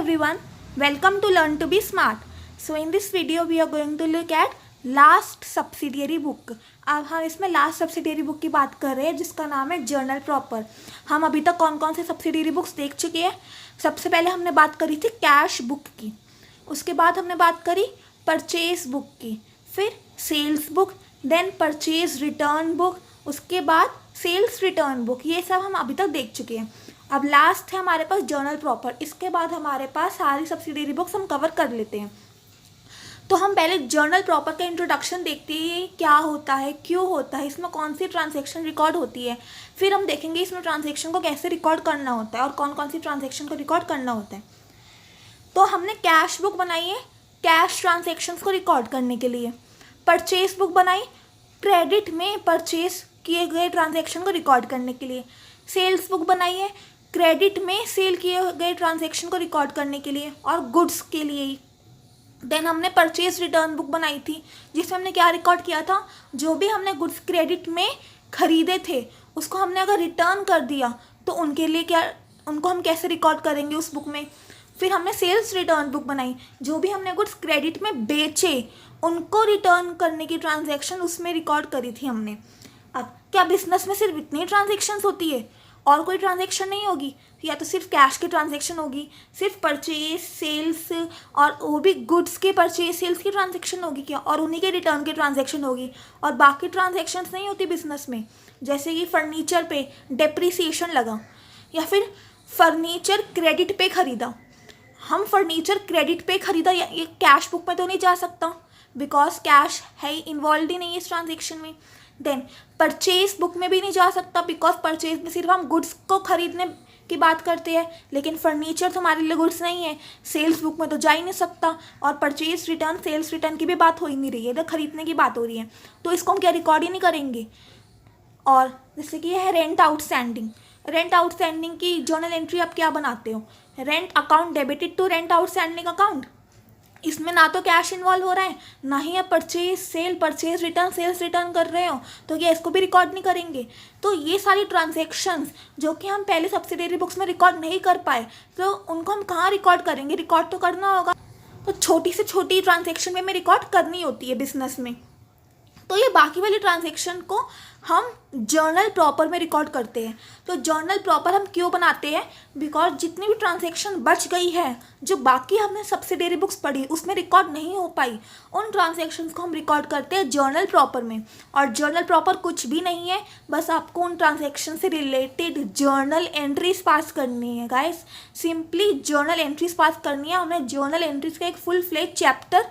everyone, welcome to Learn to be Smart. So in this video we are going to look at last subsidiary book. अब हम इसमें last subsidiary book की बात कर रहे हैं जिसका नाम है जर्नल प्रॉपर. हम अभी तक कौन कौन से सब्सिडियरी बुक्स देख चुके हैं. सबसे पहले हमने बात करी थी कैश बुक की, उसके बाद हमने बात करी परचेज बुक की, फिर sales book, then purchase return book, उसके बाद सेल्स रिटर्न बुक. ये सब हम अभी तक देख चुके हैं. अब लास्ट है हमारे पास जर्नल प्रॉपर. इसके बाद हमारे पास सारी सब्सिडियरी बुक्स हम कवर कर लेते हैं. तो हम पहले जर्नल प्रॉपर का इंट्रोडक्शन देखते हैं, क्या होता है, क्यों होता है, इसमें कौन सी ट्रांजैक्शन रिकॉर्ड होती है. फिर हम देखेंगे इसमें ट्रांजैक्शन को कैसे रिकॉर्ड करना होता है और कौन कौन सी ट्रांजैक्शन को रिकॉर्ड करना होता है. तो हमने कैश बुक बनाई है कैश ट्रांजैक्शंस को रिकॉर्ड करने के लिए. परचेज बुक बनाई क्रेडिट में परचेज किए गए ट्रांजैक्शन को रिकॉर्ड करने के लिए. सेल्स बुक बनाई है क्रेडिट में सेल किए गए ट्रांजैक्शन को रिकॉर्ड करने के लिए और गुड्स के लिए ही. देन हमने परचेज रिटर्न बुक बनाई थी जिसमें हमने क्या रिकॉर्ड किया था, जो भी हमने गुड्स क्रेडिट में खरीदे थे उसको हमने अगर रिटर्न कर दिया तो उनके लिए क्या, उनको हम कैसे रिकॉर्ड करेंगे उस बुक में. फिर हमने सेल्स रिटर्न बुक बनाई, जो भी हमने गुड्स क्रेडिट में बेचे उनको रिटर्न करने की ट्रांजैक्शन उसमें रिकॉर्ड करी थी हमने. अब क्या बिजनेस में सिर्फ इतनी ट्रांजैक्शंस होती है और कोई ट्रांजैक्शन नहीं होगी, या तो सिर्फ कैश की ट्रांजैक्शन होगी, सिर्फ परचेज सेल्स और वो भी गुड्स के परचेज सेल्स की ट्रांजैक्शन होगी क्या, और उन्हीं के रिटर्न की ट्रांजैक्शन होगी और बाकी ट्रांजैक्शंस नहीं होती बिजनेस में. जैसे कि फर्नीचर पे डेप्रिसिएशन लगा या फिर फर्नीचर क्रेडिट पे ख़रीदा. हम फर्नीचर क्रेडिट पे ख़रीदा ये कैश बुक में तो नहीं जा सकता बिकॉज कैश है इन्वॉल्व ही नहीं है इस ट्रांजेक्शन में. देन परचेज बुक में भी नहीं जा सकता बिकॉज परचेज में सिर्फ हम गुड्स को खरीदने की बात करते हैं, लेकिन फर्नीचर तो हमारे लिए गुड्स नहीं है. सेल्स बुक में तो जा ही नहीं सकता और परचेज रिटर्न सेल्स रिटर्न की भी बात हो ही नहीं रही है, इधर खरीदने की बात हो रही है, तो इसको हम क्या रिकॉर्ड ही नहीं करेंगे. और जैसे कि है रेंट आउटस्टैंडिंग. रेंट आउटस्टैंडिंग की जर्नल एंट्री आप क्या बनाते हो, rent account debited to rent outstanding account. इसमें ना तो कैश इन्वॉल्व हो रहा है, ना ही आप purchase sale purchase return sales return कर रहे हो, तो क्या इसको भी रिकॉर्ड नहीं करेंगे. तो ये सारी ट्रांजैक्शंस जो कि हम पहले सब्सिडियरी बुक्स में रिकॉर्ड नहीं कर पाए, तो उनको हम कहाँ रिकॉर्ड करेंगे. रिकॉर्ड तो करना होगा, तो छोटी से छोटी ट्रांजैक्शन में हमें रिकॉर्ड करनी होती है बिजनेस में. तो ये बाकी वाली ट्रांजैक्शन को हम जर्नल प्रॉपर में रिकॉर्ड करते हैं. तो जर्नल प्रॉपर हम क्यों बनाते हैं, बिकॉज जितनी भी ट्रांजैक्शन बच गई है जो बाकी हमने सब्सिडियरी बुक्स पढ़ी उसमें रिकॉर्ड नहीं हो पाई, उन ट्रांजैक्शंस को हम रिकॉर्ड करते हैं जर्नल प्रॉपर में. और जर्नल प्रॉपर कुछ भी नहीं है, बस आपको उन ट्रांजैक्शन से रिलेटेड जर्नल एंट्रीज पास करनी है guys. Simply journal entries pass करनी है. हमने जर्नल एंट्रीज का एक फुल फ्लेज चैप्टर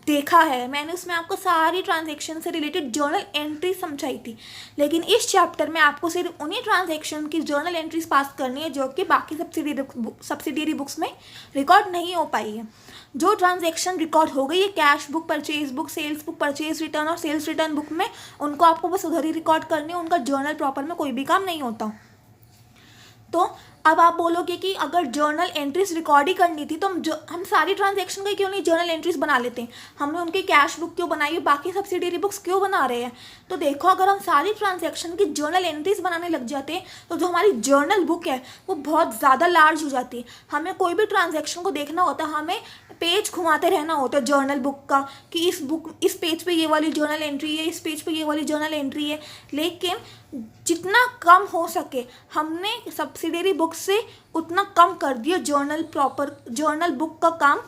देखा है, मैंने उसमें आपको सारी ट्रांजैक्शन से रिलेटेड जर्नल एंट्री समझाई थी, लेकिन इस चैप्टर में आपको सिर्फ उन्हीं ट्रांजैक्शन की जर्नल एंट्रीज पास करनी है जो कि बाकी सब्सिडियरी बुक्स में रिकॉर्ड नहीं हो पाई है. जो ट्रांजैक्शन रिकॉर्ड हो गई है cash book purchase book sales book purchase return और सेल्स रिटर्न बुक में, उनको आपको बस उधर ही रिकॉर्ड करनी है, उनका जर्नल प्रॉपर में कोई भी काम नहीं होता. तो अब आप बोलोगे कि अगर जर्नल एंट्रीज रिकॉर्ड ही करनी थी तो हम सारी ट्रांजैक्शन का क्यों नहीं जर्नल एंट्रीज बना लेते हैं. हमने उनकी कैश बुक क्यों बनाई है, बाकी सब्सिडियरी बुक्स क्यों बना रहे हैं. तो देखो, अगर हम सारी ट्रांजैक्शन की जर्नल एंट्रीज बनाने लग जाते हैं तो जो हमारी जर्नल बुक है वो बहुत ज़्यादा लार्ज हो जाती है. हमें कोई भी ट्रांजैक्शन को देखना होता है, हमें पेज घुमाते रहना होता है जर्नल बुक का कि इस पेज पे ये वाली जर्नल एंट्री है, इस पेज पे ये वाली जर्नल एंट्री है. लेकिन जितना कम हो सके हमने सब्सिडियरी बुक से उतना कम कर दिया जर्नल बुक का काम,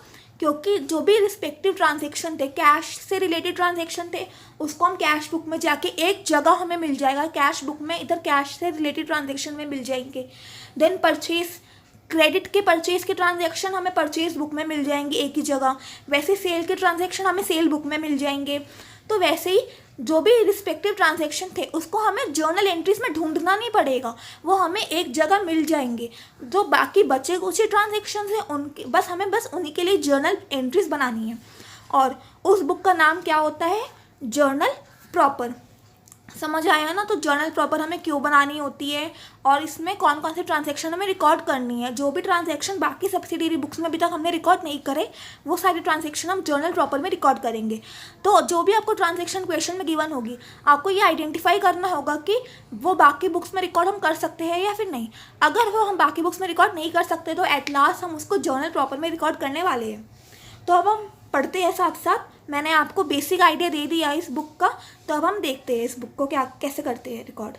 क्योंकि जो भी रिस्पेक्टिव ट्रांजैक्शन थे कैश से रिलेटेड ट्रांजैक्शन थे उसको हम कैश बुक में जाके एक जगह हमें मिल जाएगा. कैश बुक में इधर कैश से रिलेटेड ट्रांजैक्शन में मिल जाएंगे. देन परचेज क्रेडिट के परचेज के ट्रांजैक्शन हमें परचेज बुक में मिल जाएंगे एक ही जगह. वैसे सेल के ट्रांजैक्शन हमें सेल बुक में मिल जाएंगे. तो वैसे ही जो भी रिस्पेक्टिव ट्रांजैक्शन थे उसको हमें जर्नल एंट्रीज में ढूंढना नहीं पड़ेगा, वो हमें एक जगह मिल जाएंगे. जो बाकी बचे कुछ ट्रांजैक्शन हैं उनके बस उन्हीं के लिए जर्नल एंट्रीज बनानी है. और उस बुक का नाम क्या होता है, जर्नल प्रॉपर. समझ आया ना। तो जर्नल प्रॉपर हमें क्यों बनानी होती है और इसमें कौन कौन से ट्रांजैक्शन हमें रिकॉर्ड करनी है। जो भी ट्रांजैक्शन बाकी सब्सिडियरी बुक्स में अभी तक हमने रिकॉर्ड नहीं करे, वो सारी ट्रांजैक्शन हम जर्नल प्रॉपर में रिकॉर्ड करेंगे। तो जो भी आपको ट्रांजैक्शन क्वेश्चन में गिवन होगी, आपको ये आइडेंटिफाई करना होगा कि वो बाकी बुक्स में रिकॉर्ड हम कर सकते हैं या फिर नहीं। अगर वो हम बाकी बुक्स में रिकॉर्ड नहीं कर सकते तो एट लास्ट हम उसको जर्नल प्रॉपर में रिकॉर्ड करने वाले हैं। तो अब हम पढ़ते हैं साथ साथ। मैंने आपको बेसिक आइडिया दे दिया इस बुक का, तो अब हम देखते हैं इस बुक को क्या कैसे करते हैं record.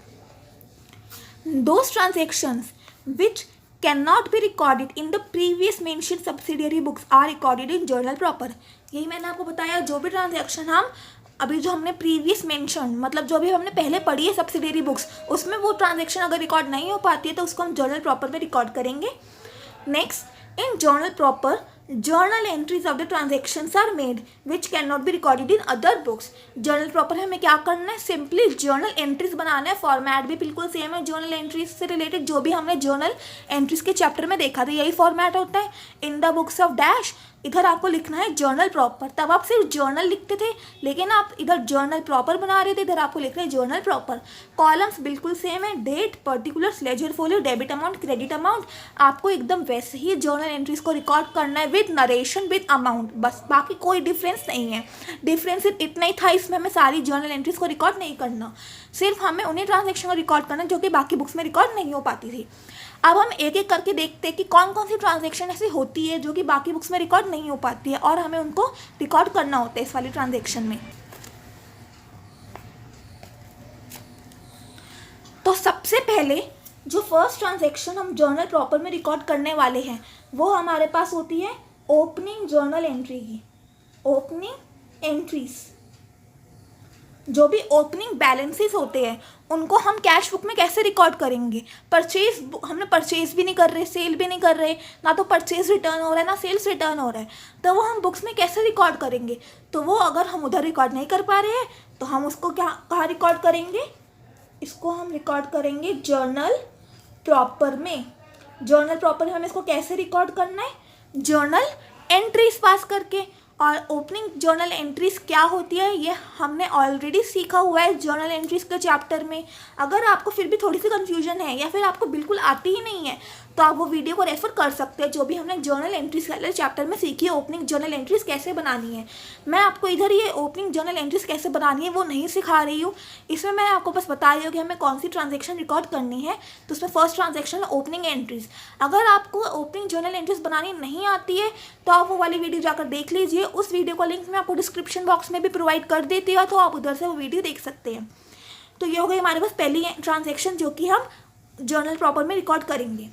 Those transactions which can not be recorded in the previous mention subsidiary books are recorded in journal proper. यही मैंने आपको बताया, जो भी ट्रांजेक्शन हम अभी जो हमने प्रीवियस मेंशन, मतलब जो भी हमने पहले पढ़ी है सब्सिडियरी बुक्स, उसमें वो ट्रांजेक्शन अगर रिकॉर्ड नहीं हो पाती है तो उसको हम जर्नल प्रॉपर में रिकॉर्ड करेंगे। Next, in journal proper journal entries of the transactions are made which cannot be recorded in other books। journal proper हमें क्या करना है, सिंपली journal entries बनाना है। फॉर्मेट भी बिल्कुल सेम है journal entries से रिलेटेड, जो भी हमने journal entries के चैप्टर में देखा था यही फॉर्मेट होता है। In the books of dash, इधर आपको लिखना है जर्नल प्रॉपर। तब आप सिर्फ जर्नल लिखते थे, लेकिन आप इधर जर्नल प्रॉपर बना रहे थे, इधर आपको लिखना है जर्नल प्रॉपर। कॉलम्स बिल्कुल सेम है, date, particulars, ledger folio, debit amount, credit amount. आपको एकदम वैसे ही जर्नल एंट्रीज को रिकॉर्ड करना है विद नरेशन विद अमाउंट, बस बाकी कोई डिफरेंस नहीं है। डिफरेंस सिर्फ इतना ही था, इसमें हमें सारी जर्नल एंट्रीज को रिकॉर्ड नहीं करना, सिर्फ हमें उन्हीं ट्रांजेक्शन को रिकॉर्ड करना जो कि बाकी बुक्स में रिकॉर्ड नहीं हो पाती थी। अब हम एक एक करके देखते हैं कि कौन कौन सी ट्रांजैक्शन ऐसी होती है जो कि बाकी बुक्स में रिकॉर्ड नहीं हो पाती है और हमें उनको रिकॉर्ड करना होता है इस वाली ट्रांजैक्शन में। तो सबसे पहले जो फर्स्ट ट्रांजैक्शन हम जर्नल प्रॉपर में रिकॉर्ड करने वाले हैं वो हमारे पास होती है ओपनिंग जर्नल एंट्री की। ओपनिंग एंट्रीज, जो भी ओपनिंग बैलेंसेस होते हैं उनको हम कैश बुक में कैसे रिकॉर्ड करेंगे। परचेज, हमने परचेज भी नहीं कर रहे, सेल भी नहीं कर रहे, ना तो परचेज रिटर्न हो रहा है ना सेल्स रिटर्न हो रहा है, तो वो हम बुक्स में कैसे रिकॉर्ड करेंगे। तो वो अगर हम उधर रिकॉर्ड नहीं कर पा रहे हैं तो हम उसको कहाँ रिकॉर्ड करेंगे, इसको हम रिकॉर्ड करेंगे जर्नल प्रॉपर में। जर्नल प्रॉपर में हमें इसको कैसे रिकॉर्ड करना है, जर्नल एंट्रीज पास करके। और ओपनिंग जर्नल एंट्रीज क्या होती है ये हमने ऑलरेडी सीखा हुआ है जर्नल एंट्रीज के चैप्टर में। अगर आपको फिर भी थोड़ी सी कंफ्यूजन है या फिर आपको बिल्कुल आती ही नहीं है तो आप वो वीडियो को रेफर कर सकते हैं, जो भी हमने जर्नल एंट्रीज वाले चैप्टर में सीखी है ओपनिंग जर्नल एंट्रीज कैसे बनानी है। मैं आपको इधर ये ओपनिंग जर्नल एंट्रीज कैसे बनानी है वो नहीं सिखा रही हूँ, इसमें मैं आपको बस बता रही हूँ कि हमें कौन सी ट्रांजेक्शन रिकॉर्ड करनी है। तो उसमें फर्स्ट ट्रांजेक्शन है ओपनिंग एंट्रीज। अगर आपको ओपनिंग जर्नल एंट्रीज बनानी नहीं आती है तो आप वो वाली वीडियो जाकर देख लीजिए, उस वीडियो का लिंक मैं आपको डिस्क्रिप्शन बॉक्स में भी प्रोवाइड कर देती हूँ, तो आप उधर से वो वीडियो देख सकते हैं। तो ये हो गई हमारे पास पहली ट्रांजेक्शन जो कि हम जर्नल प्रॉपर में रिकॉर्ड करेंगे।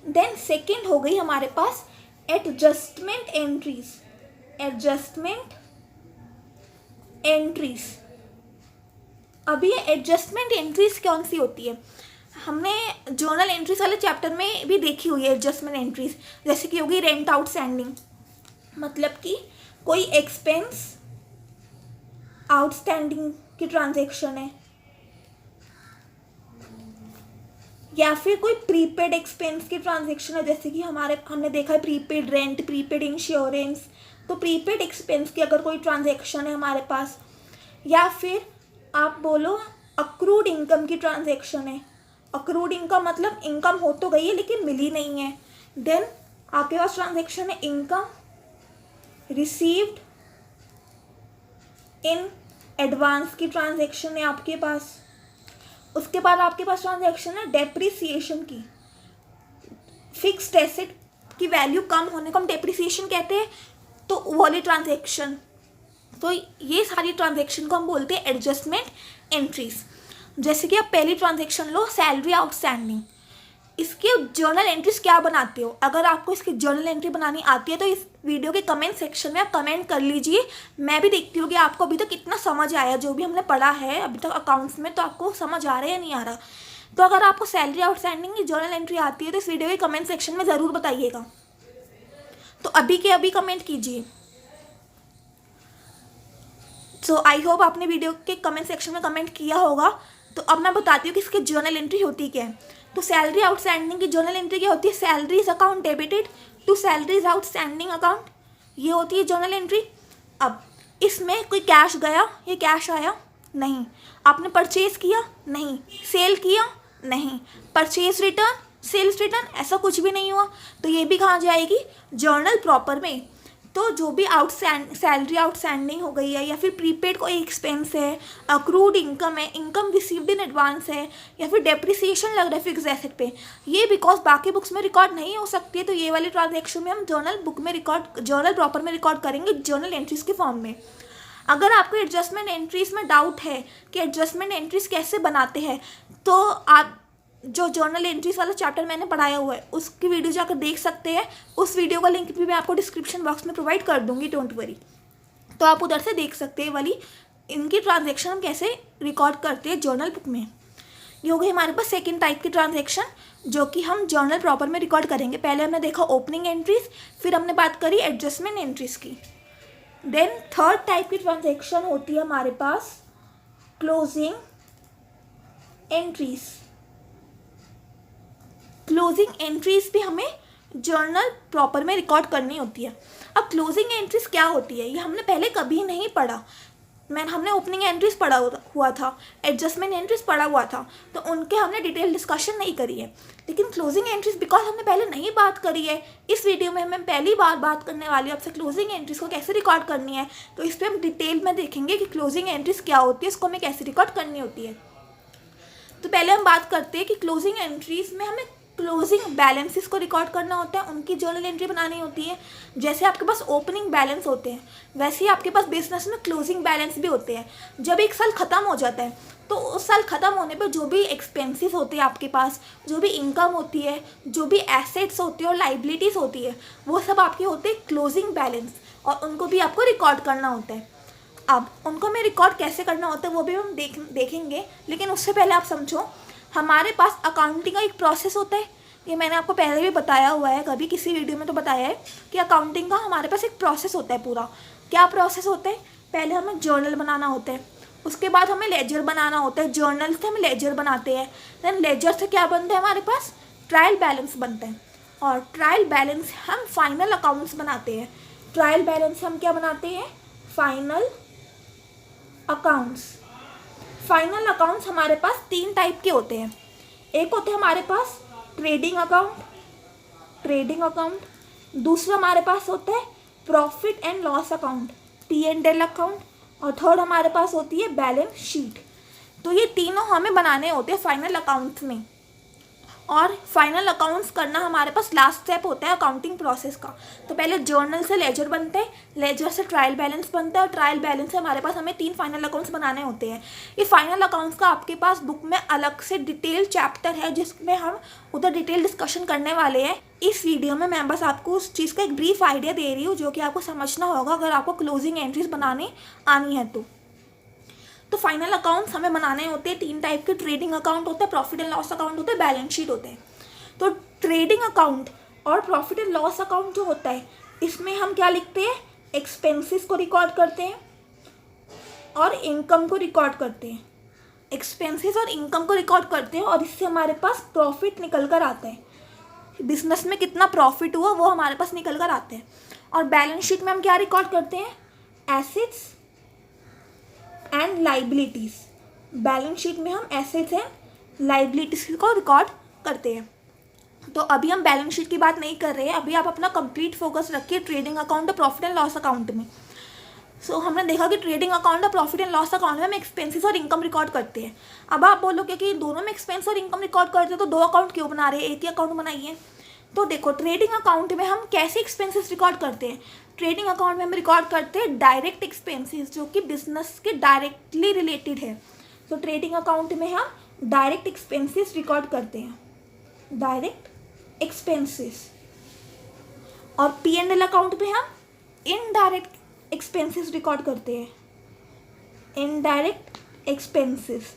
देन सेकेंड हो गई हमारे पास एडजस्टमेंट एंट्रीज। एडजस्टमेंट एंट्रीज, अभी ये एडजस्टमेंट एंट्रीज कौन सी होती है, हमने जर्नल एंट्रीज वाले चैप्टर में भी देखी हुई है एडजस्टमेंट एंट्रीज। जैसे कि होगी रेंट आउटस्टैंडिंग, मतलब कि कोई एक्सपेंस आउटस्टैंडिंग की ट्रांजेक्शन है, या फिर कोई प्रीपेड एक्सपेंस की ट्रांजेक्शन है। जैसे कि हमने देखा है प्रीपेड रेंट, प्रीपेड इंश्योरेंस, तो प्रीपेड एक्सपेंस की अगर कोई ट्रांजेक्शन है हमारे पास, या फिर आप बोलो अक्रूड इनकम की ट्रांजेक्शन है। अक्रूड इनकम मतलब इनकम हो तो गई है लेकिन मिली नहीं है। देन आपके पास ट्रांजेक्शन है इनकम रिसीव्ड इन एडवांस की ट्रांजेक्शन है आपके पास। उसके बाद आपके पास ट्रांजैक्शन है डेप्रिसिएशन की, फिक्स्ड एसेट की वैल्यू कम होने को हम डेप्रिसिएशन कहते हैं, तो वो वाली ट्रांजैक्शन। तो ये सारी ट्रांजैक्शन को हम बोलते हैं एडजस्टमेंट एंट्रीज। जैसे कि आप पहली ट्रांजैक्शन लो सैलरी आउटस्टैंडिंग, इसके जर्नल एंट्रीज क्या बनाते हो। अगर आपको इसकी जर्नल एंट्री बनानी आती है तो इस वीडियो के कमेंट सेक्शन में आप कमेंट कर लीजिए, मैं भी देखती हूँ कि आपको अभी तक कितना समझ आया जो भी हमने पढ़ा है अभी तक अकाउंट्स में, तो आपको समझ आ रहा है या नहीं आ रहा। तो अगर आपको सैलरी आउटस्टैंडिंग की जर्नल एंट्री आती है तो इस वीडियो के कमेंट सेक्शन में ज़रूर बताइएगा। तो अभी के अभी कमेंट कीजिए। सो आई होप आपने वीडियो के कमेंट सेक्शन में कमेंट किया होगा। तो अब मैं बताती हूँ कि इसकी जर्नल एंट्री होती क्या है। तो सैलरी आउटस्टैंडिंग की जर्नल एंट्री क्या होती है, salaries account debited to salaries outstanding account, ये होती है जर्नल एंट्री। अब इसमें कोई कैश गया, ये कैश आया, नहीं। आपने परचेज किया? नहीं। सेल किया? नहीं। परचेज रिटर्न, सेल्स रिटर्न, ऐसा कुछ भी नहीं हुआ, तो ये भी कहाँ जाएगी? जर्नल प्रॉपर में। तो जो भी सैलरी आउटस्टैंडिंग हो गई है, या फिर प्रीपेड कोई एक्सपेंस है, अक्रूड इनकम है, इनकम रिसीव्ड इन एडवांस है, या फिर डेप्रिसिएशन लग रहा है फिक्स एसेट पे, ये बिकॉज बाकी बुक्स में रिकॉर्ड नहीं हो सकती है, तो ये वाली ट्रांजेक्शन में हम जर्नल प्रॉपर में रिकॉर्ड करेंगे, जर्नल एंट्रीज के फॉर्म में। अगर आपको एडजस्टमेंट एंट्रीज में डाउट है कि एडजस्टमेंट एंट्रीज कैसे बनाते हैं, तो आप जो जर्नल एंट्रीज वाला चैप्टर मैंने पढ़ाया हुआ है उसकी वीडियो जाकर देख सकते हैं। उस वीडियो का लिंक भी मैं आपको डिस्क्रिप्शन बॉक्स में प्रोवाइड कर दूंगी, डोंट वरी। तो आप उधर से देख सकते हैं वाली इनकी ट्रांजेक्शन हम कैसे रिकॉर्ड करते हैं जर्नल बुक में। ये हो गई हमारे पास सेकेंड टाइप की ट्रांजेक्शन, जो कि हम जर्नल प्रॉपर में रिकॉर्ड करेंगे। पहले हमने देखा ओपनिंग एंट्रीज, फिर हमने बात करी एडजस्टमेंट एंट्रीज की। देन थर्ड टाइप की ट्रांजेक्शन होती है हमारे पास क्लोजिंग एंट्रीज। क्लोजिंग एंट्रीज भी हमें जर्नल प्रॉपर में रिकॉर्ड करनी होती है। अब क्लोजिंग एंट्रीज क्या होती है, ये हमने पहले कभी नहीं पढ़ा। हमने ओपनिंग एंट्रीज पढ़ा हुआ था, एडजस्टमेंट एंट्रीज पढ़ा हुआ था, तो उनके हमने डिटेल डिस्कशन नहीं करी है। लेकिन क्लोजिंग एंट्रीज बिकॉज हमने पहले नहीं बात करी है, इस वीडियो में मैं पहली बार बात करने वाली हूँ आपसे क्लोजिंग एंट्रीज को कैसे रिकॉर्ड करनी है। तो इस पर हम डिटेल में देखेंगे कि क्लोजिंग एंट्रीज क्या होती है, इसको हमें कैसे रिकॉर्ड करनी होती है। तो पहले हम बात करते हैं कि क्लोजिंग एंट्रीज में हमें क्लोजिंग बैलेंसेस को रिकॉर्ड करना होता है, उनकी जर्नल एंट्री बनानी होती है। जैसे आपके पास ओपनिंग बैलेंस होते हैं, वैसे ही आपके पास बिजनेस में क्लोजिंग बैलेंस भी होते हैं। जब एक साल ख़त्म हो जाता है, तो उस साल ख़त्म होने पर जो भी एक्सपेंसेस होते हैं आपके पास, जो भी इनकम होती है, जो भी एसेट्स होती है और लाइबिलिटीज़ होती है, वो सब आपके होते हैं क्लोजिंग बैलेंस, और उनको भी आपको रिकॉर्ड करना होता है। अब उनको हमें रिकॉर्ड कैसे करना होता है वो भी हम देखेंगे, लेकिन उससे पहले आप समझो हमारे पास अकाउंटिंग का एक प्रोसेस होता है। ये मैंने आपको पहले भी बताया हुआ है, कभी किसी वीडियो में तो बताया है कि अकाउंटिंग का हमारे पास एक प्रोसेस होता है पूरा। क्या प्रोसेस होता है? पहले हमें जर्नल बनाना होता है, उसके बाद हमें लेजर बनाना होता है, जर्नल से हम लेजर बनाते हैं, देन लेजर से क्या बनता है हमारे पास? ट्रायल बैलेंस बनता है, और ट्रायल बैलेंस हम फाइनल अकाउंट्स बनाते हैं। ट्रायल बैलेंस हम क्या बनाते हैं? Final accounts. फाइनल अकाउंट्स हमारे पास तीन टाइप के होते हैं। एक होते हैं हमारे पास ट्रेडिंग अकाउंट, दूसरा हमारे पास होता है profit and loss account, P&L account, और थर्ड हमारे पास होती है बैलेंस शीट। तो ये तीनों हमें बनाने होते हैं फाइनल अकाउंट्स में, और फाइनल अकाउंट्स करना हमारे पास लास्ट स्टेप होता है अकाउंटिंग प्रोसेस का। तो पहले जर्नल से लेजर बनते हैं, लेजर से ट्रायल बैलेंस बनता है, और ट्रायल बैलेंस से हमारे पास हमें 3 फाइनल अकाउंट्स बनाने होते हैं। ये फाइनल अकाउंट्स का आपके पास बुक में अलग से डिटेल चैप्टर है, जिसमें हम उधर डिटेल डिस्कशन करने वाले हैं। इस वीडियो में मैं बस आपको उस चीज़ का एक ब्रीफ आइडिया दे रही हूँ, जो कि आपको समझना होगा अगर आपको क्लोजिंग एंट्रीज बनानी आनी है तो फाइनल अकाउंट्स हमें बनाने होते हैं 3 टाइप के। ट्रेडिंग अकाउंट होता है, प्रॉफिट एंड लॉस अकाउंट होता है, बैलेंस शीट होते हैं। तो ट्रेडिंग अकाउंट और प्रॉफिट एंड लॉस अकाउंट जो होता है, इसमें हम क्या लिखते हैं? एक्सपेंसेस को रिकॉर्ड करते हैं और इनकम को रिकॉर्ड करते हैं। एक्सपेंसेस और इनकम को रिकॉर्ड करते हैं, और इससे हमारे पास प्रॉफिट निकल कर आता है। बिजनेस में कितना प्रॉफिट हुआ वो हमारे पास निकल कर आते हैं। और बैलेंस शीट में हम क्या रिकॉर्ड करते हैं? Assets and liabilities. Balance sheet में हम एसेट्स एंड लाइबिलिटीज़ को रिकॉर्ड करते हैं। तो अभी हम बैलेंस शीट की बात नहीं कर रहे हैं, अभी आप अपना कंप्लीट फोकस रखिए ट्रेडिंग अकाउंट और प्रॉफिट एंड लॉस अकाउंट में। हमने देखा कि ट्रेडिंग अकाउंट और प्रॉफिट एंड लॉस अकाउंट में हम एक्सपेंसेस और इनकम रिकॉर्ड करते हैं। अब आप बोलोगे कि दोनों में एक्सपेंस और इनकम रिकॉर्ड करते हैं तो 2 अकाउंट क्यों बना रहे हैं, एक ही अकाउंट बनाइए। तो देखो, ट्रेडिंग अकाउंट में हम कैसे एक्सपेंसेस रिकॉर्ड करते हैं? ट्रेडिंग अकाउंट में हम रिकॉर्ड करते हैं डायरेक्ट एक्सपेंसेस, जो कि बिजनेस के डायरेक्टली रिलेटेड है। तो ट्रेडिंग अकाउंट में हम डायरेक्ट एक्सपेंसेस रिकॉर्ड करते हैं, डायरेक्ट एक्सपेंसेस। और P&L अकाउंट में हम इनडायरेक्ट एक्सपेंसेस रिकॉर्ड करते हैं, इनडायरेक्ट एक्सपेंसेस।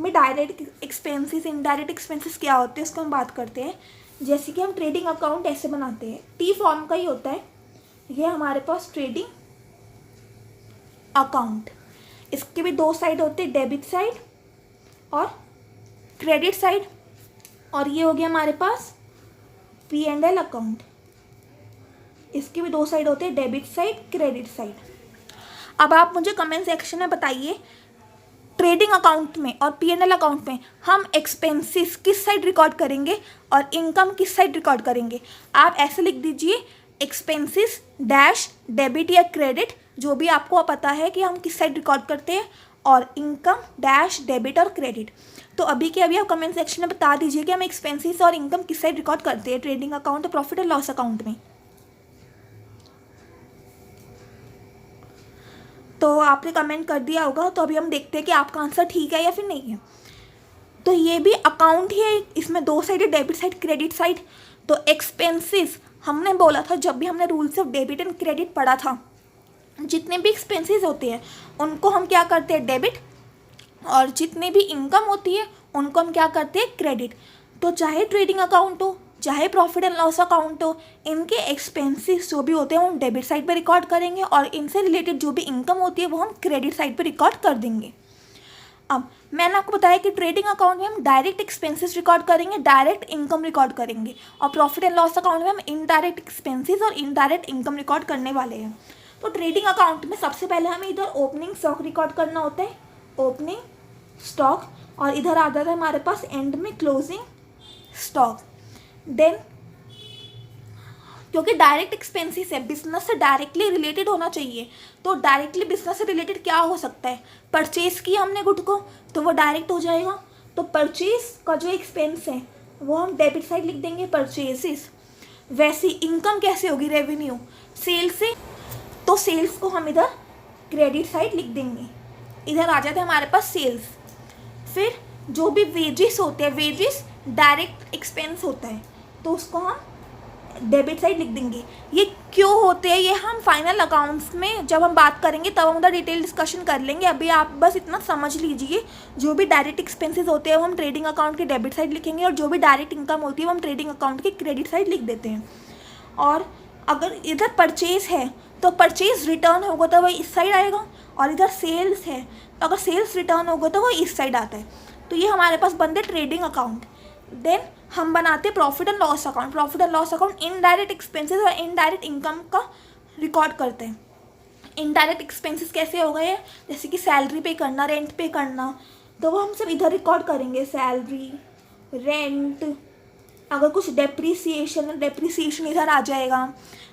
में डायरेक्ट एक्सपेंसेस, इनडायरेक्ट एक्सपेंसेस क्या होते हैं उसको हम बात करते हैं। जैसे कि हम ट्रेडिंग अकाउंट ऐसे बनाते हैं, T फॉर्म का ही होता है ये हमारे पास ट्रेडिंग अकाउंट। इसके भी 2 साइड होते हैं, डेबिट साइड और क्रेडिट साइड। और ये हो गया हमारे पास P&L अकाउंट, इसके भी 2 साइड होते हैं, डेबिट साइड, क्रेडिट साइड। अब आप मुझे कमेंट सेक्शन में बताइए ट्रेडिंग अकाउंट में और P&L अकाउंट में हम एक्सपेंसेस किस साइड रिकॉर्ड करेंगे और इनकम किस साइड रिकॉर्ड करेंगे। आप ऐसे लिख दीजिए एक्सपेंसेस डैश डेबिट या क्रेडिट, जो भी आपको पता है कि हम किस साइड रिकॉर्ड करते हैं, और इनकम डैश डेबिट और क्रेडिट। तो अभी के अभी आप कमेंट सेक्शन में बता दीजिए कि हम एक्सपेंसेस और इनकम किस साइड रिकॉर्ड करते हैं, ट्रेडिंग अकाउंट और प्रॉफिट और लॉस अकाउंट में। तो आपने कमेंट कर दिया होगा, तो अभी हम देखते हैं कि आपका आंसर ठीक है या फिर नहीं है। तो ये भी अकाउंट ही है, इसमें दो साइड है, डेबिट साइड क्रेडिट साइड। तो एक्सपेंसेस हमने बोला था जब भी हमने rules of debit and credit पढ़ा था, जितने भी एक्सपेंसेस होते हैं उनको हम क्या करते हैं, डेबिट, और जितनी भी इनकम होती है उनको हम क्या करते हैं, क्रेडिट। तो चाहे ट्रेडिंग अकाउंट हो चाहे प्रॉफिट एंड लॉस अकाउंट हो, इनके एक्सपेंसेस जो भी होते हैं हम डेबिट साइड पे रिकॉर्ड करेंगे और इनसे रिलेटेड जो भी इनकम होती है वो हम क्रेडिट साइड पे रिकॉर्ड कर देंगे। अब मैंने आपको बताया कि ट्रेडिंग अकाउंट में हम डायरेक्ट एक्सपेंसेस रिकॉर्ड करेंगे, डायरेक्ट इनकम रिकॉर्ड करेंगे, और प्रॉफिट एंड लॉस अकाउंट में हम इनडायरेक्ट एक्सपेंसेस और इनडायरेक्ट इनकम रिकॉर्ड करने वाले हैं। तो ट्रेडिंग अकाउंट में सबसे पहले हमें इधर ओपनिंग स्टॉक रिकॉर्ड करना होता है, ओपनिंग स्टॉक, और इधर आ जाता है हमारे पास एंड में क्लोजिंग स्टॉक। देन क्योंकि डायरेक्ट एक्सपेंसेस है, बिजनेस से डायरेक्टली रिलेटेड होना चाहिए, तो डायरेक्टली बिजनेस से रिलेटेड क्या हो सकता है, परचेज की हमने गुड को तो वो डायरेक्ट हो जाएगा। तो परचेज का जो एक्सपेंस है वो हम डेबिट साइड लिख देंगे, परचेजेस। वैसे इनकम कैसे होगी, रेवेन्यू सेल से, तो सेल्स को हम इधर क्रेडिट साइड लिख देंगे। इधर आ जाते हैं हमारे पास सेल्स। फिर जो भी वेजेस होते हैं, वेजेस डायरेक्ट एक्सपेंस होता है तो उसको हम डेबिट साइड लिख देंगे। ये क्यों होते हैं ये हम फाइनल अकाउंट्स में जब हम बात करेंगे तब हम उधर डिटेल डिस्कशन कर लेंगे। अभी आप बस इतना समझ लीजिए, जो भी डायरेक्ट एक्सपेंसेस होते हैं वो हम ट्रेडिंग अकाउंट के डेबिट साइड लिखेंगे, और जो भी डायरेक्ट इनकम होती है वो हम ट्रेडिंग अकाउंट के क्रेडिट साइड लिख देते हैं। और अगर इधर परचेज है तो परचेज रिटर्न होगा तो वह इस साइड आएगा, और इधर सेल्स है तो अगर सेल्स रिटर्न होगा तो वो इस साइड आता है। तो ये हमारे पास बनते ट्रेडिंग अकाउंट। देन हम बनाते profit and loss account. Profit and loss account indirect expenses और इनडायरेक्ट इनकम का रिकॉर्ड करते हैं। इनडायरेक्ट एक्सपेंसेस कैसे हो गए, जैसे कि सैलरी पे करना, रेंट पे करना, तो वो हम सब इधर रिकॉर्ड करेंगे, सैलरी, रेंट। अगर कुछ डेप्रीसिएशन इधर आ जाएगा।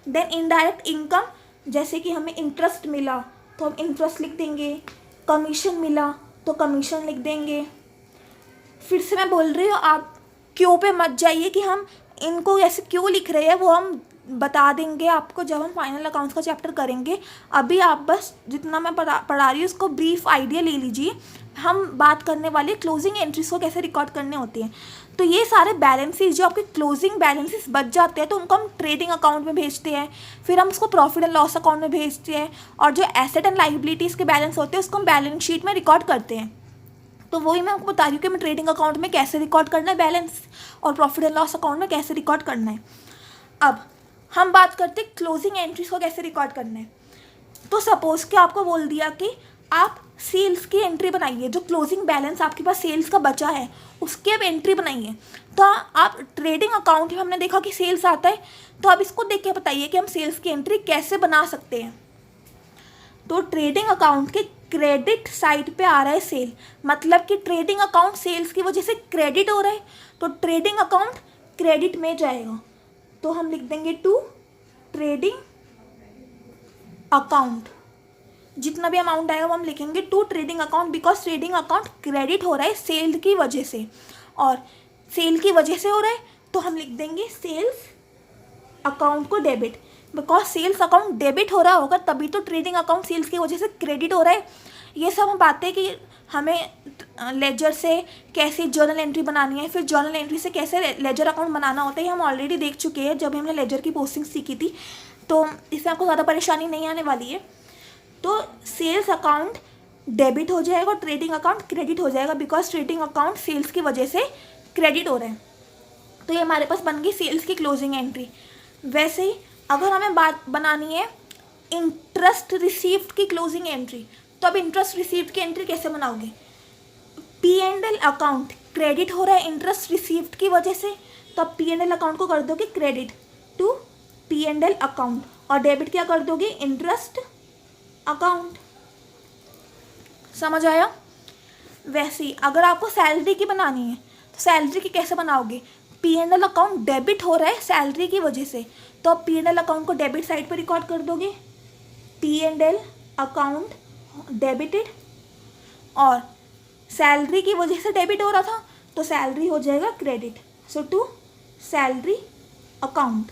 देन इनडायरेक्ट इनकम, जैसे कि हमें इंटरेस्ट मिला तो हम इंटरेस्ट लिख देंगे, कमीशन मिला तो कमीशन लिख देंगे। फिर से मैं बोल रही हूँ, आप क्यों पे मत जाइए कि हम इनको ऐसे क्यों लिख रहे हैं, वो हम बता देंगे आपको जब हम फाइनल अकाउंट्स का चैप्टर करेंगे। अभी आप बस जितना मैं पढ़ा रही हूँ उसको ब्रीफ आइडिया ले लीजिए। हम बात करने वाले क्लोजिंग एंट्रीज को कैसे रिकॉर्ड करने होते हैं। तो ये सारे बैलेंसेस जो आपके क्लोजिंग बैलेंसेस बच जाते हैं तो उनको हम ट्रेडिंग अकाउंट में भेजते हैं, फिर हम उसको प्रॉफिट एंड लॉस अकाउंट में भेजते हैं, और जो एसेट एंड लाइबिलिटीज़ के बैलेंस होते हैं उसको हम बैलेंस शीट में रिकॉर्ड करते हैं। तो वही मैं आपको बता रही हूँ कि मैं ट्रेडिंग अकाउंट में कैसे रिकॉर्ड करना है बैलेंस, और प्रॉफिट एंड लॉस अकाउंट में कैसे रिकॉर्ड करना है। अब हम बात करते हैं क्लोजिंग एंट्रीज को कैसे रिकॉर्ड करना है। तो सपोज कि आपको बोल दिया कि आप सेल्स की एंट्री बनाइए, जो क्लोजिंग बैलेंस आपके पास सेल्स का बचा है उसकी अब एंट्री बनाइए। तो आप ट्रेडिंग अकाउंट में हमने देखा कि सेल्स आता है, तो आप इसको देख के बताइए कि हम सेल्स की एंट्री कैसे बना सकते हैं। तो ट्रेडिंग अकाउंट के क्रेडिट साइड पे आ रहा है सेल, मतलब कि ट्रेडिंग अकाउंट सेल्स की वजह से क्रेडिट हो रहा है, तो ट्रेडिंग अकाउंट क्रेडिट में जाएगा। तो हम लिख देंगे टू ट्रेडिंग अकाउंट, जितना भी अमाउंट आएगा वो हम लिखेंगे to trading account, because trading account credit हो रहा है सेल की वजह से, और सेल की वजह से हो रहा है तो हम लिख देंगे सेल्स अकाउंट को debit, because sales account debit हो रहा होगा तभी तो ट्रेडिंग अकाउंट सेल्स की वजह से क्रेडिट हो रहा है। ये सब हम बातें कि हमें लेजर से कैसे जर्नल एंट्री बनानी है, फिर जर्नल एंट्री से कैसे लेजर अकाउंट बनाना होता है, हम ऑलरेडी देख चुके हैं जब हमने लेजर की पोस्टिंग सीखी थी, तो इसमें आपको ज़्यादा परेशानी नहीं आने वाली है। तो सेल्स अकाउंट डेबिट हो जाएगा और ट्रेडिंग अकाउंट क्रेडिट हो जाएगा, बिकॉज ट्रेडिंग अकाउंट सेल्स की वजह से क्रेडिट हो रहा है। तो ये हमारे पास बन गई सेल्स की क्लोजिंग एंट्री। वैसे ही अगर हमें बात बनानी है इंटरेस्ट रिसीव्ड की क्लोजिंग एंट्री, तो अब इंटरेस्ट रिसीव्ड की एंट्री कैसे बनाओगे। P&L अकाउंट क्रेडिट हो रहा है इंटरेस्ट रिसीव्ड की वजह से, तो अब P&L अकाउंट को कर दोगे क्रेडिट टू P&L अकाउंट, और डेबिट क्या कर दोगे इंटरेस्ट अकाउंट। समझ आया। वैसे ही अगर आपको सैलरी की बनानी है तो सैलरी की कैसे बनाओगे, P&L अकाउंट डेबिट हो रहा है सैलरी की वजह से, तो आप P&L अकाउंट को डेबिट साइड पर रिकॉर्ड कर दोगे, P&L अकाउंट डेबिटेड, और सैलरी की वजह से डेबिट हो रहा था तो सैलरी हो जाएगा credit, so to salary account.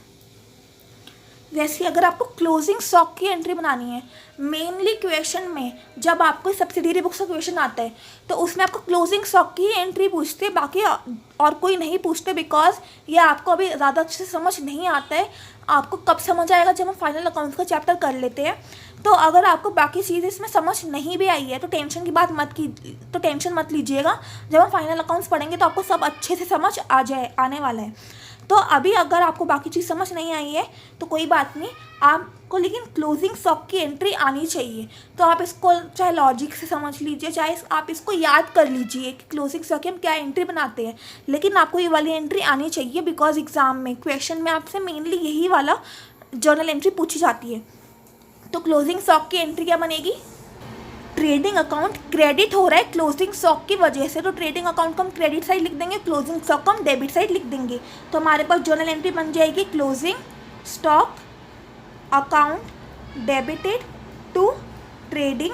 वैसे अगर आपको क्लोजिंग स्टॉक की एंट्री बनानी है, मेनली क्वेश्चन में जब आपको सब्सिडियरी बुक्स का क्वेश्चन आता है तो उसमें आपको क्लोजिंग स्टॉक की एंट्री पूछते हैं, बाकी और कोई नहीं पूछते, बिकॉज ये आपको अभी ज़्यादा अच्छे से समझ नहीं आता है। आपको कब समझ आएगा, जब हम फाइनल अकाउंट्स का चैप्टर कर लेते हैं। तो अगर आपको बाकी चीज़ें इसमें समझ नहीं भी आई है तो टेंशन मत लीजिएगा, जब हम फाइनल अकाउंट्स पढ़ेंगे तो आपको सब अच्छे से समझ आने वाला है। तो अभी अगर आपको बाकी चीज़ समझ नहीं आई है तो कोई बात नहीं, आपको लेकिन क्लोजिंग स्टॉक की एंट्री आनी चाहिए। तो आप इसको चाहे लॉजिक से समझ लीजिए, चाहे आप इसको याद कर लीजिए कि क्लोजिंग स्टॉक की हम क्या एंट्री बनाते हैं, लेकिन आपको ये वाली एंट्री आनी चाहिए, बिकॉज एग्जाम में क्वेश्चन में आपसे मेनली यही वाला जर्नल एंट्री पूछी जाती है। तो क्लोजिंग स्टॉक की एंट्री क्या बनेगी, ट्रेडिंग अकाउंट क्रेडिट हो रहा है क्लोजिंग स्टॉक की वजह से, तो ट्रेडिंग अकाउंट को हम क्रेडिट साइड लिख देंगे, क्लोजिंग स्टॉक को हम डेबिट साइड लिख देंगे। तो हमारे पास जर्नल एंट्री बन जाएगी closing stock account debited to trading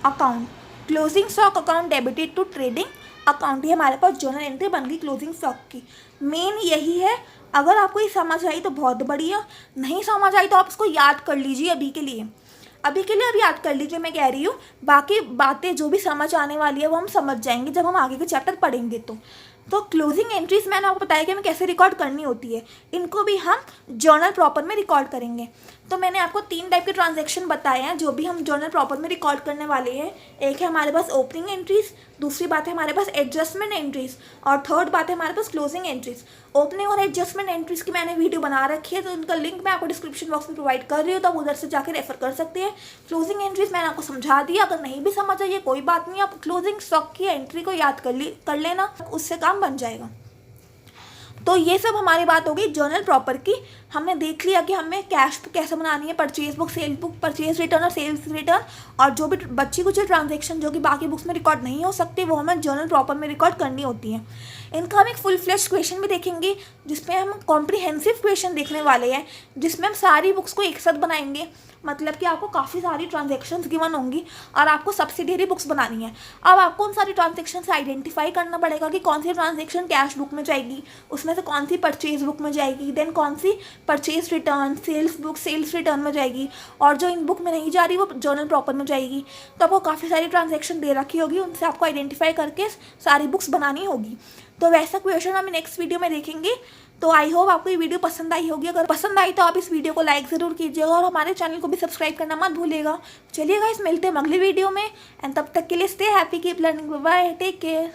account, closing stock account debited to trading account, ये हमारे पास जर्नल एंट्री बन गई क्लोजिंग स्टॉक की। मेन यही है, अगर आपको ये समझ आई तो बहुत बढ़िया, नहीं समझ आई तो आप इसको याद कर लीजिए अभी के लिए अब याद कर लीजिए, मैं कह रही हूँ। बाकी बातें जो भी समझ आने वाली है वो हम समझ जाएंगे जब हम आगे के चैप्टर पढ़ेंगे। तो क्लोजिंग एंट्रीज मैंने आपको बताया कि हमें कैसे रिकॉर्ड करनी होती है, इनको भी हम जर्नल प्रॉपर में रिकॉर्ड करेंगे। तो मैंने आपको 3 टाइप के ट्रांजैक्शन बताए हैं जो भी हम जर्नल प्रॉपर में रिकॉर्ड करने वाले हैं। एक है हमारे पास ओपनिंग एंट्रीज, दूसरी बात है हमारे पास एडजस्टमेंट एंट्रीज, और थर्ड बात है हमारे पास क्लोजिंग एंट्रीज। ओपनिंग और एडजस्टमेंट एंट्रीज की मैंने वीडियो बना रखी है, तो उनका लिंक मैं आपको डिस्क्रिप्शन बॉक्स में प्रोवाइड कर रही हूँ, तो आप उधर से जाकर रेफर कर सकते हैं। क्लोजिंग एंट्रीज मैंने आपको समझा दिया, अगर नहीं भी समझ आई है कोई बात नहीं, आप क्लोजिंग स्टॉक की एंट्री को याद कर लेना, उससे काम बन जाएगा। तो ये सब हमारी बात हो गई जर्नल प्रॉपर की। हमने देख लिया कि हमें कैश बुक कैसे बनानी है, purchase book, cell book, purchase return और सेल्स रिटर्न, और जो भी बच्ची कुछ ट्रांजैक्शन जो कि बाकी बुक्स में रिकॉर्ड नहीं हो सकती वो हमें जर्नल प्रॉपर में रिकॉर्ड करनी होती है। इनका हम एक फुल फ्लेश क्वेश्चन भी देखेंगे, जिसमें हम कॉम्प्रिहेंसिव क्वेश्चन देखने वाले हैं, जिसमें हम सारी बुक्स को एक साथ बनाएंगे। मतलब कि आपको काफ़ी सारी ट्रांजैक्शंस गिवन होंगी और आपको सब्सिडियरी बुक्स बनानी है। अब आपको उन सारी ट्रांजैक्शन से आइडेंटिफाई करना पड़ेगा कि कौन सी ट्रांजैक्शन कैश बुक में जाएगी, उसमें से कौन सी परचेज बुक में जाएगी, देन कौन सी purchase return, sales book sales return में जाएगी, और जो इन बुक में नहीं जा रही वो जर्नल प्रॉपर में जाएगी। तो आपको काफ़ी सारी ट्रांजैक्शन दे रखी होगी, उनसे आपको आइडेंटिफाई करके सारी बुक्स बनानी होगी। तो वैसा क्वेश्चन हम नेक्स्ट वीडियो में देखेंगे। तो आई होप आपको ये वीडियो पसंद आई होगी। अगर पसंद आई तो आप इस वीडियो को लाइक ज़रूर कीजिएगा और हमारे चैनल को भी सब्सक्राइब करना मत भूलिएगा। चलिए गाइस, मिलते हैं अगले वीडियो में, एंड तब तक के लिए stay happy, keep learning, bye, take care.